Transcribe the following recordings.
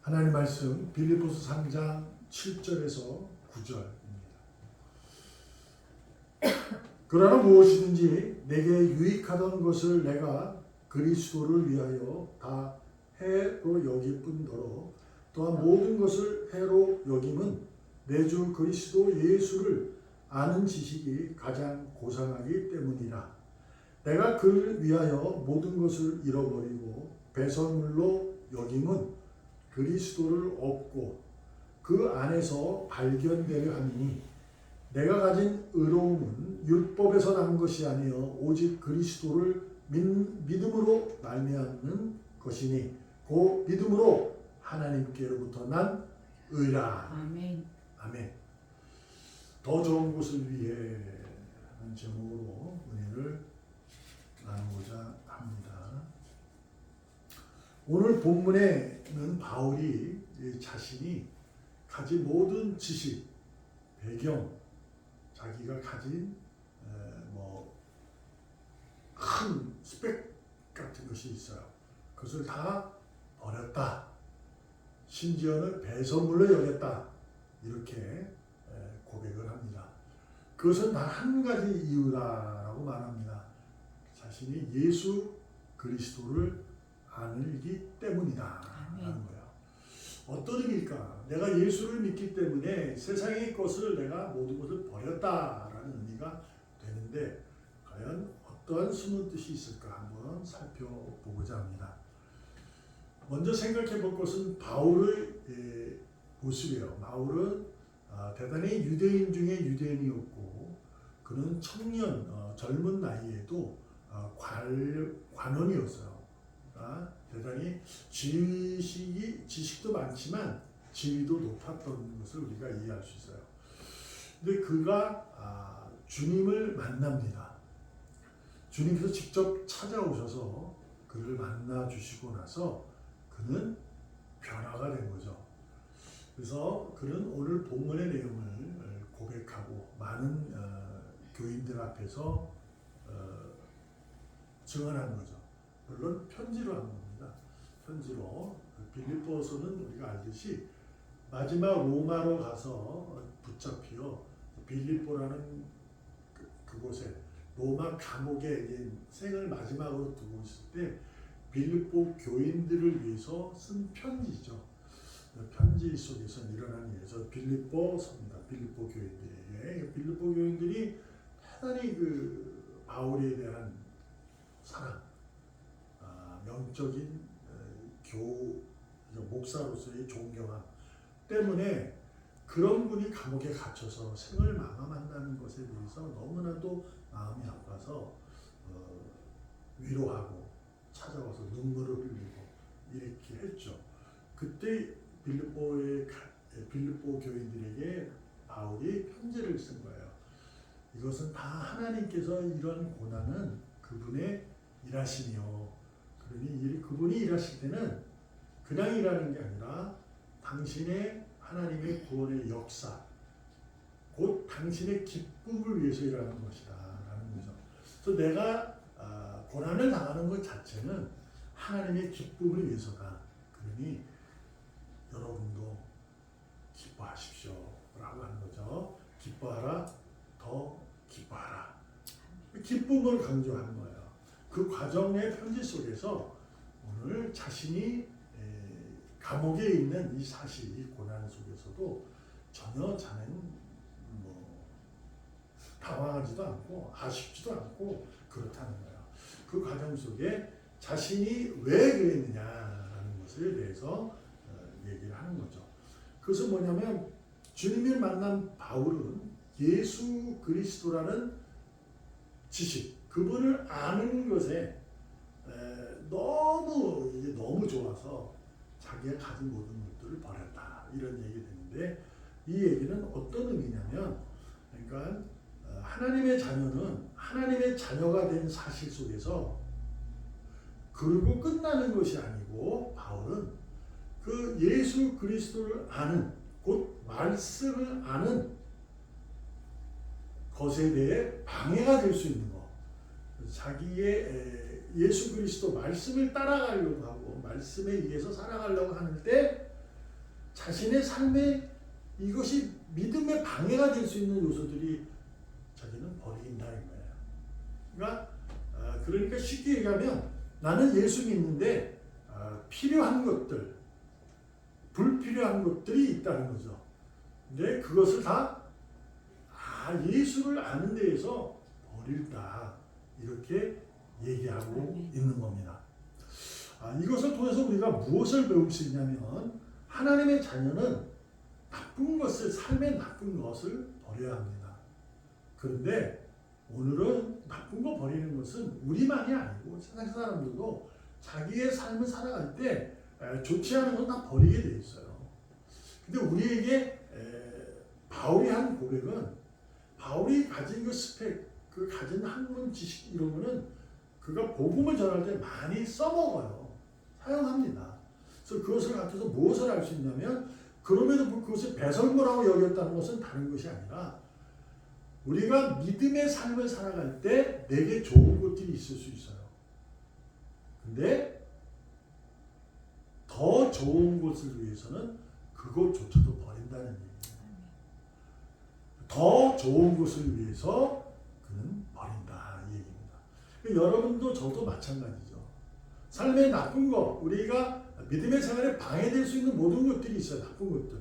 하나님 말씀 빌립보서 3장 7절에서 9절입니다. 그러나 무엇이든지 내게 유익하던 것을 내가 그리스도를 위하여 다 해로 여길 뿐더러 또한 모든 것을 해로 여김은 내 주 그리스도 예수를 아는 지식이 가장 고상하기 때문이라. 내가 그를 위하여 모든 것을 잃어버리고 배설물로 여김은 그리스도를 얻고 그 안에서 발견되려 함이니 내가 가진 의로움은 율법에서 난 것이 아니요 오직 그리스도를 믿음으로 말미암는 것이니 그 믿음으로 하나님께로부터 난 의라. 아멘. 아멘. 더 좋은 곳을 위해 하는 제목으로 은혜를 나누고자 합니다. 오늘 본문에는 바울이 자신이 가진 모든 지식, 배경, 자기가 가진 큰 스펙 같은 것이 있어요. 그것을 다 버렸다. 심지어는 배설물로 여겼다. 이렇게 고백을 합니다. 그것은 단 한 가지 이유다라고 말합니다. 자신이 예수 그리스도를 알기 때문이다 라는 거예요. 어떤 의미일까? 내가 예수를 믿기 때문에 세상의 것을 내가 모든 것을 버렸다라는 의미가 되는데 과연 어떠한 숨은 뜻이 있을까 한번 살펴보고자 합니다. 먼저 생각해 볼 것은 바울의 모습이에요. 바울은 대단히 유대인 중에 유대인이었고 그는 청년, 젊은 나이에도 관원이었어요. 대단히 지식도 많지만 지위도 높았던 것을 우리가 이해할 수 있어요. 근데 그가 주님을 만납니다. 주님께서 직접 찾아오셔서 그를 만나 주시고 나서 그는 변화가 된 거죠. 그래서 그는 오늘 본문의 내용을 고백하고 많은 교인들 앞에서 증언한 거죠. 물론 편지로 한 겁니다. 편지로. 빌립보서는 우리가 알듯이 마지막 로마로 가서 붙잡혀 빌립보라는 그곳에 로마 감옥에 생을 마지막으로 두고 있을 때 빌립보 교인들을 위해서 쓴 편지죠. 편지 속에서 일어난 일에서 빌립보서입니다. 빌립보 교인들에게. 빌립보 교인들이 대단히 그 바울에 대한 사랑, 영적인 목사로서의 존경함 때문에 그런 분이 감옥에 갇혀서 생을 마감한다는 것에 대해서 너무나도 마음이 아파서 위로하고 찾아와서 눈물을 흘리고 이렇게 했죠. 그때 빌립보 교인들에게 바울이 편지를 쓴 거예요. 이것은 다 하나님께서 이런 고난은 그분의 일하심이요. 그러니 그분이 일하실 때는 그냥 일하는 게 아니라 당신의 하나님의 구원의 역사, 곧 당신의 기쁨을 위해서 일하는 것이다 라는 거죠. 그래서 내가 고난을 당하는 것 자체는 하나님의 기쁨을 위해서다. 그러니 여러분도 기뻐하십시오 라고 하는 거죠. 기뻐하라, 더 기뻐하라. 기쁨을 강조하는 거예요. 그 과정의 편지 속에서 오늘 자신이 감옥에 있는 이 사실, 이 고난 속에서도 전혀 자는 당황하지도 않고 아쉽지도 않고 그렇다는 거예요. 그 과정 속에 자신이 왜 그랬느냐라는 것에 대해서 얘기를 하는 거죠. 그것은 뭐냐면 주님을 만난 바울은 예수 그리스도라는 지식, 그분을 아는 것에 너무 좋아서 자기가 가진 모든 것들을 버렸다 이런 얘기 되는데 이 얘기는 어떤 의미냐면 그러니까 하나님의 자녀는 하나님의 자녀가 된 사실 속에서 그리고 끝나는 것이 아니고 바울은 그 예수 그리스도를 아는 곧 말씀을 아는 것에 대해 방해가 될 수 있는 것. 자기의 예수 그리스도 말씀을 따라가려고 하고 말씀에 의해서 살아가려고 하는 때 자신의 삶에 이것이 믿음의 방해가 될 수 있는 요소들이 자기는 버린다는 거예요. 그러니까 쉽게 얘기하면 나는 예수 믿는데 필요한 것들, 불필요한 것들이 있다는 거죠. 근데 그것을 다 예수를 아는 데에서 버릴다 이렇게 얘기하고 있는 겁니다. 이것을 통해서 우리가 무엇을 배울 수 있냐면 하나님의 자녀는 나쁜 것을, 삶의 나쁜 것을 버려야 합니다. 그런데 오늘은 나쁜 거 버리는 것은 우리만이 아니고 세상 사람들도 자기의 삶을 살아갈 때 좋지 않은 건 다 버리게 돼 있어요. 근데 우리에게 바울이 한 고백은, 바울이 가진 그 스펙, 그 가진 학문 지식 이런 거는 그가 복음을 전할 때 많이 써먹어요. 사용합니다. 그래서 그것을 가져서 무엇을 할 수 있냐면, 그럼에도 그것을 배설물하고 여겼다는 것은 다른 것이 아니라 우리가 믿음의 삶을 살아갈 때 내게 좋은 것들이 있을 수 있어요. 근데 더 좋은 것을 위해서는 그것조차도 버린다는 얘기예요. 더 좋은 것을 위해서 그는 버린다 이 얘기입니다. 여러분도 저도 마찬가지죠. 삶의 나쁜 거, 우리가 믿음의 생활에 방해될 수 있는 모든 것들이 있어요. 나쁜 것들.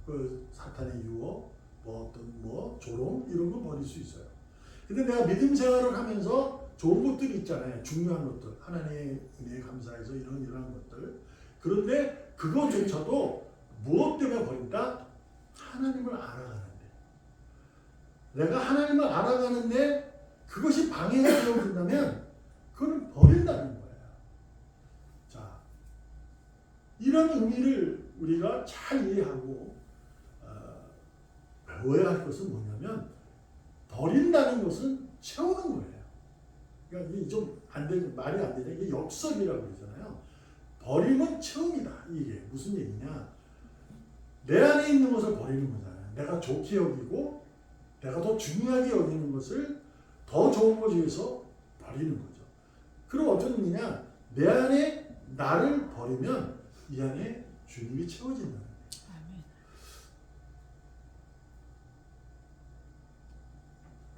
그 사탄의 유혹, 조롱 이런 거 버릴 수 있어요. 근데 내가 믿음 생활을 하면서 좋은 것들이 있잖아요. 중요한 것들. 하나님의 은혜에 감사해서 이런 것들. 그런데 그것조차도 무엇 때문에 버린다? 하나님을 알아가는데. 내가 하나님을 알아가는데 그것이 방해가 되어진다면 그걸 버린다는 거예요. 자, 이런 의미를 우리가 잘 이해하고 배워야 할 것은 뭐냐면, 버린다는 것은 채우는 거예요. 그러니까 이게 좀 안 되는, 말이 안 되냐, 이게 역설이라고 그러잖아요. 버림은 채웁니다. 이게 무슨 얘기냐? 내 안에 있는 것을 버리는 거잖아요. 내가 좋게 여기고 내가 더 중요하게 여기는 것을 더 좋은 것 위해서 버리는 거죠. 그럼 어떤 의미냐? 내 안에 나를 버리면 이 안에 주님이 채워진다는 거예요.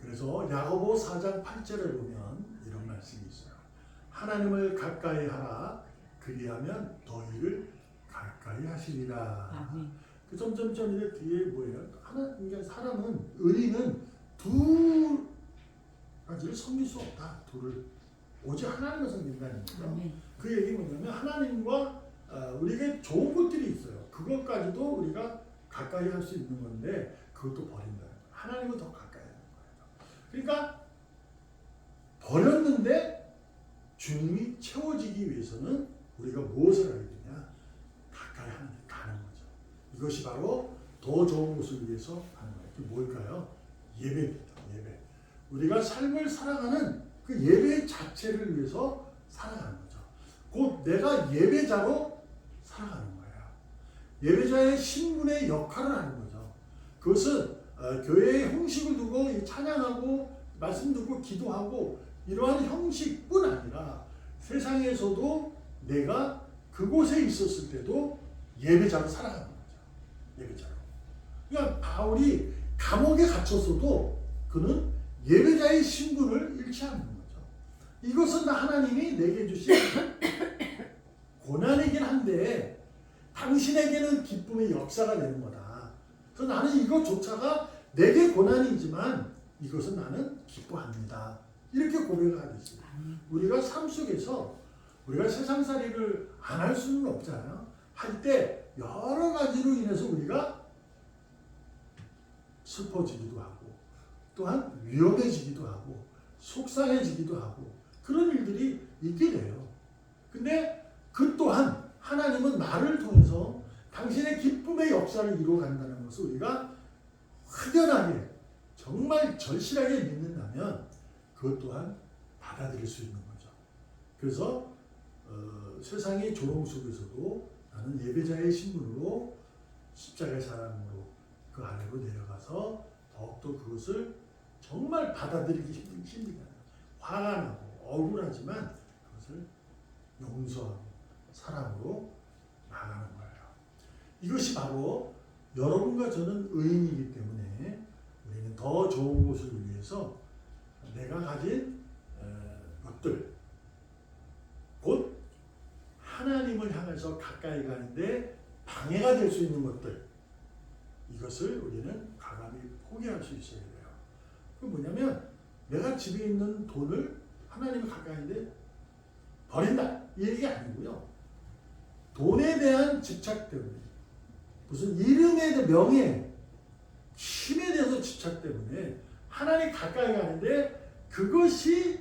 그래서 야고보 4장 8절을 보면 이런 말씀이 있어요. 하나님을 가까이 하라. 그리하면 너희를 가까이 하시리라. 그 점점점인데 뒤에 뭐예요? 그러니까 사람은, 의인은 두 가지를 섬길 수 없다. 둘을. 오직 하나님을 섬긴다는 거죠. 그 얘기는 뭐냐면 하나님과 우리에게 좋은 것들이 있어요. 그것까지도 우리가 가까이 할 수 있는 건데 그것도 버린다는 거예요. 하나님을 더 가까이 하는 거예요. 그러니까 버렸는데 주님이 채워지기 위해서는 우리가 무엇을 하게 되냐? 가까이 가는 거죠. 이것이 바로 더 좋은 것을 위해서 하는 거예요. 그게 뭘까요? 예배입니다. 예배. 우리가 삶을 살아가는 그 예배 자체를 위해서 살아가는 거죠. 곧 내가 예배자로 살아가는 거예요. 예배자의 신분의 역할을 하는 거죠. 그것은 교회의 형식을 두고 찬양하고 말씀 듣고 기도하고 이러한 형식뿐 아니라 세상에서도 내가 그곳에 있었을 때도 예배자로 살아가는 거죠. 예배자로. 그러니까 바울이 감옥에 갇혔어도 그는 예배자의 신분을 잃지 않는 거죠. 이것은 하나님이 내게 주신 고난이긴 한데 당신에게는 기쁨의 역사가 되는 거다. 그래서 나는 이것조차가 내게 고난이지만 이것은 나는 기뻐합니다. 이렇게 고백을 하듯이 우리가 삶 속에서 우리가 세상살이를 안 할 수는 없잖아요. 할 때 여러 가지로 인해서 우리가 슬퍼지기도 하고 또한 위험해지기도 하고 속상해지기도 하고 그런 일들이 있게 돼요. 근데 그 또한 하나님은 나를 통해서 당신의 기쁨의 역사를 이루어간다는 것을 우리가 확연하게 정말 절실하게 믿는다면 그것 또한 받아들일 수 있는 거죠. 그래서 세상의 조롱 속에서도 나는 예배자의 신분으로 십자가의 사랑으로 그 아래로 내려가서 더욱더 그것을 정말 받아들이기 힘들다. 화가 나고 억울하지만 그것을 용서하고 사랑으로 나가는 거예요. 이것이 바로 여러분과 저는 의인이기 때문에 우리는 더 좋은 곳을 위해서 내가 가진 것들, 곧 하나님을 향해서 가까이 가는데 방해가 될 수 있는 것들, 이것을 우리는 과감히 포기할 수 있어야 돼요. 그 뭐냐면 내가 집에 있는 돈을 하나님을 가까이 가는데 버린다, 이 얘기가 아니고요. 돈에 대한 집착 때문에, 무슨 이름에 대한 명예, 힘에 대해서 집착 때문에 하나님 가까이 가는데 그것이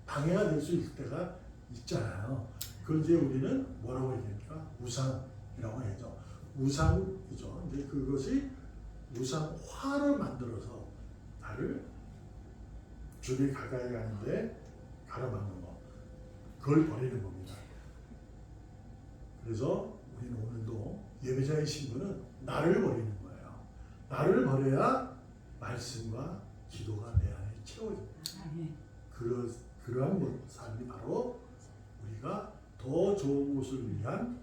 방해가 될 수 있을 때가 있잖아요. 그걸 이제 우리는 뭐라고 얘기합니까? 우상이라고 하죠. 우상이죠. 근데 그것이 우상화를 만들어서 나를 주님 가까이 가는데 가로막는 거, 그걸 버리는 겁니다. 그래서 우리는 오늘도 예배자의 신분은 나를 버리는 거예요. 나를 버려야 말씀과 기도가 내 안에 채워집니다. 그러한 삶이 바로 우리가 더 좋은 곳을 위한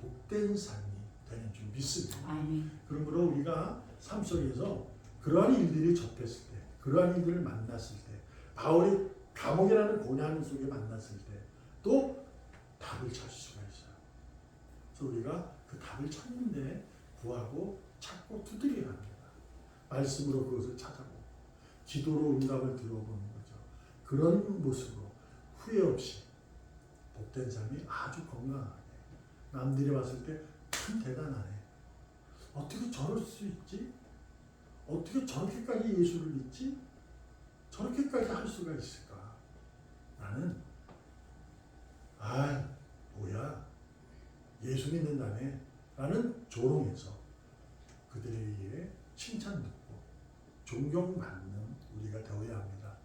복된 삶이 되는 줄 믿습니다. 그러므로 우리가 삶 속에서 그러한 일들이 접했을 때, 그러한 일들을 만났을 때, 바울이 감옥이라는 고난 속에 만났을 때 또 답을 찾을 수가 있어요. 그래서 우리가 그 답을 찾는데 구하고 찾고 두드려 합니다. 말씀으로 그것을 찾아보고 기도로 응답을 들어보는 거죠. 그런 모습으로 후회 없이 복된 삶이 아주 건강하게, 남들이 봤을 때 참 대단하네, 어떻게 저럴 수 있지? 어떻게 저렇게까지 예수를 믿지? 저렇게까지 할 수가 있을까? 나는 뭐야, 예수 믿는다네 라는 조롱에서 그들에 의해 칭찬 듣고 존경받는 우리가 되어야 합니다.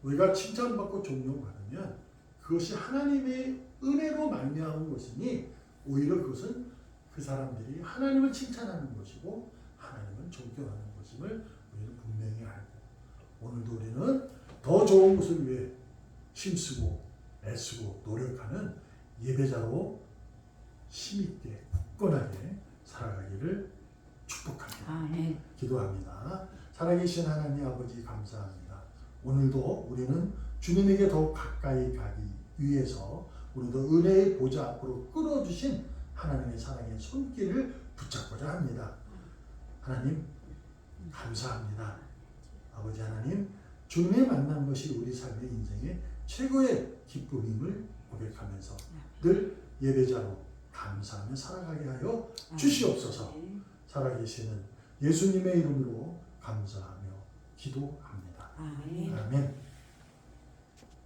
우리가 칭찬받고 존경받으면 그것이 하나님의 은혜로 말미암은 것이니 오히려 그것은 그 사람들이 하나님을 칭찬하는 것이고 하나님을 존경하는 것임을 우리는 분명히 알고, 오늘도 우리는 더 좋은 것을 위해 힘쓰고 애쓰고 노력하는 예배자로 힘있게 굳건하게 살아가기를 축복합니다. 기도합니다. 살아계신 하나님 아버지 감사합니다. 오늘도 우리는 주님에게 더욱 가까이 가기 위해서 오늘도 은혜의 보좌 앞으로 끌어주신 하나님의 사랑의 손길을 붙잡고자 합니다. 하나님 감사합니다. 아버지 하나님, 주님의 만난 것이 우리 삶의 인생의 최고의 기쁨임을 고백하면서 늘 예배자로 감사하며 살아가게 하여 주시옵소서. 살아계시는 예수님의 이름으로 감사하며 기도합니다. 아멘.